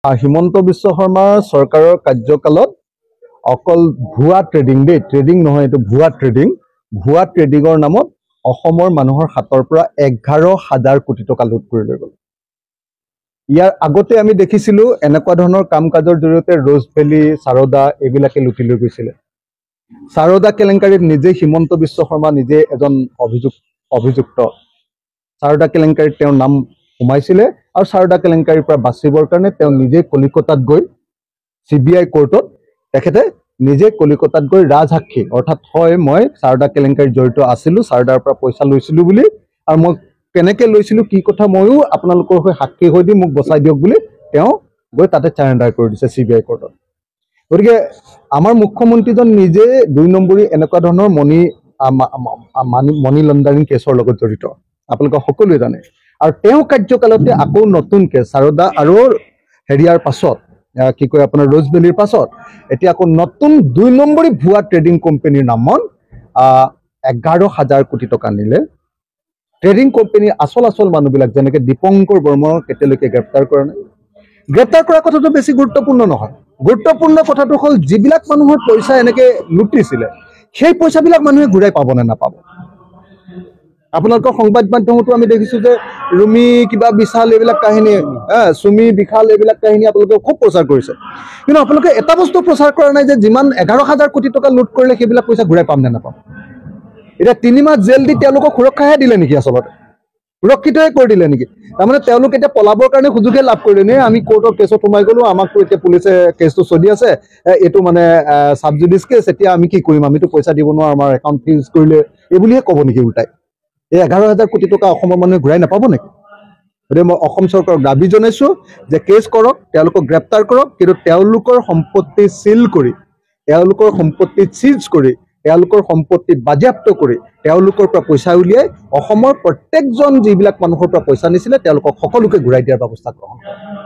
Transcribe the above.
হিমন্ত বিশ্ব শৰ্মাৰ চৰকাৰৰ কাৰ্যকালত অকল ভুৱা ট্ৰেডিং ট্ৰেডিং নহয় এটো ভুৱা ট্ৰেডিঙৰ নামত অসমৰ মানুহৰ হাতৰ পৰা 11,000 কোটি টকা লুট কৰি লৈ গ'ল। ইয়াৰ আগতে আমি দেখিছিলো এনেকুৱা ধৰণৰ কাম কাজৰ জৰিয়তে ৰ'জ ভেলি সাৰদা এইবিলাকে লুটি লৈ গৈছিলে। সাৰদা কেলেংকাৰীত নিজে হিমন্ত বিশ্ব শৰ্মা নিজে এজন অভিযুক্ত। সাৰদা কেলেংকাৰীত তেওঁৰ নাম সোমাইছিলে আৰু সাৰদা কেলেংকাৰীৰ পৰা বাচিবৰ কাৰণে তেওঁ নিজে কলিকতাত গৈ CBI কোৰ্টত তেখেতে নিজে কলিকতাত গৈ ৰাজসাক্ষী অৰ্থাৎ হয় মই সাৰদা কেলেংকাৰীত জড়িত আছিলো, সাৰদাৰ পৰা পইচা লৈছিলো বুলি আৰু মই কেনেকৈ লৈছিলো কি কথা ময়ো আপোনালোকৰ হৈ সাক্ষী হৈ দি মোক বচাই দিয়ক বুলি তেওঁ গৈ তাতে চাৰেণ্ডাৰ কৰি দিছে CBI কোৰ্টত। গতিকে আমাৰ মুখ্যমন্ত্ৰীজন নিজে 2 নম্বৰী এনেকুৱা ধৰণৰ মানি লণ্ডাৰিং কেছৰ লগত জড়িত আপোনালোকে সকলোৱে জানে। আৰু তেওঁ কাৰ্যকালতে আকৌ নতুন কেছ সাৰদা আৰু হেৰিয়াৰ পাছত কি কয় আপোনাৰ ৰ'জ ভেলিৰ পাছত এতিয়া আকৌ নতুন 2 নম্বৰী ভুৱা ট্ৰেডিং কোম্পানীৰ নামত 11,000 কোটি টকা নিলে। ট্ৰেডিং কোম্পানীৰ আচল মানুহবিলাক যেনেকে দীপংকৰ বৰ্মনক এতিয়ালৈকে গ্ৰেপ্তাৰ কৰা নাই। গ্ৰেপ্তাৰ কৰা কথাটো বেছি গুৰুত্বপূৰ্ণ নহয়। গুৰুত্বপূৰ্ণ কথাটো হ'ল যিবিলাক মানুহৰ পইচা এনেকে লুটিছিলে সেই পইচাবিলাক মানুহে ঘূৰাই পাব নে নাপাব। আপোনালোকৰ সংবাদ মাধ্যমতো আমি দেখিছো যে ৰুমি কিবা বিশাল এইবিলাক কাহিনী চুমি বিশাল এইবিলাক কাহিনী আপোনালোকে খুব প্ৰচাৰ কৰিছে, কিন্তু আপোনালোকে এটা বস্তু প্ৰচাৰ কৰা নাই যে যিমান 11,000 কোটি টকা লুট কৰিলে সেইবিলাক পইচা ঘূৰাই পাম নে নাপাম। এতিয়া 3 মাহ জেল দি তেওঁলোকক সুৰক্ষাহে দিলে নেকি, আচলতে সুৰক্ষিতহে কৰি দিলে নেকি। তাৰমানে তেওঁলোক এতিয়া পলাবৰ কাৰণে সুযোগে লাভ কৰিলে নে আমি কোৰ্টৰ কেছত সোমাই গলো, আমাকতো এতিয়া পুলিচে কেছটো চলি আছে, এইটো মানে সাবজুডিচ কেছ, এতিয়া আমি কি কৰিম, আমিতো পইচা দিব নোৱাৰো, আমাৰ একাউণ্ট ফ্ৰিজ কৰিলে এই বুলিহে ক'ব নেকি উল্টাই। এই 11,000 কোটি টকা অসমৰ মানুহে ঘূৰাই নাপাব নেকি। গতিকে মই অসম চৰকাৰক দাবী জনাইছো যে কেছ কৰক, তেওঁলোকক গ্ৰেপ্তাৰ কৰক, কিন্তু তেওঁলোকৰ সম্পত্তি চিল কৰি, তেওঁলোকৰ সম্পত্তি চিজ কৰি, তেওঁলোকৰ সম্পত্তি বাজেয়াপ্ত কৰি তেওঁলোকৰ পৰা পইচা উলিয়াই অসমৰ প্ৰত্যেকজন যিবিলাক মানুহৰ পৰা পইচা নিছিলে তেওঁলোকক সকলোকে ঘূৰাই দিয়াৰ ব্যৱস্থা গ্ৰহণ কৰক।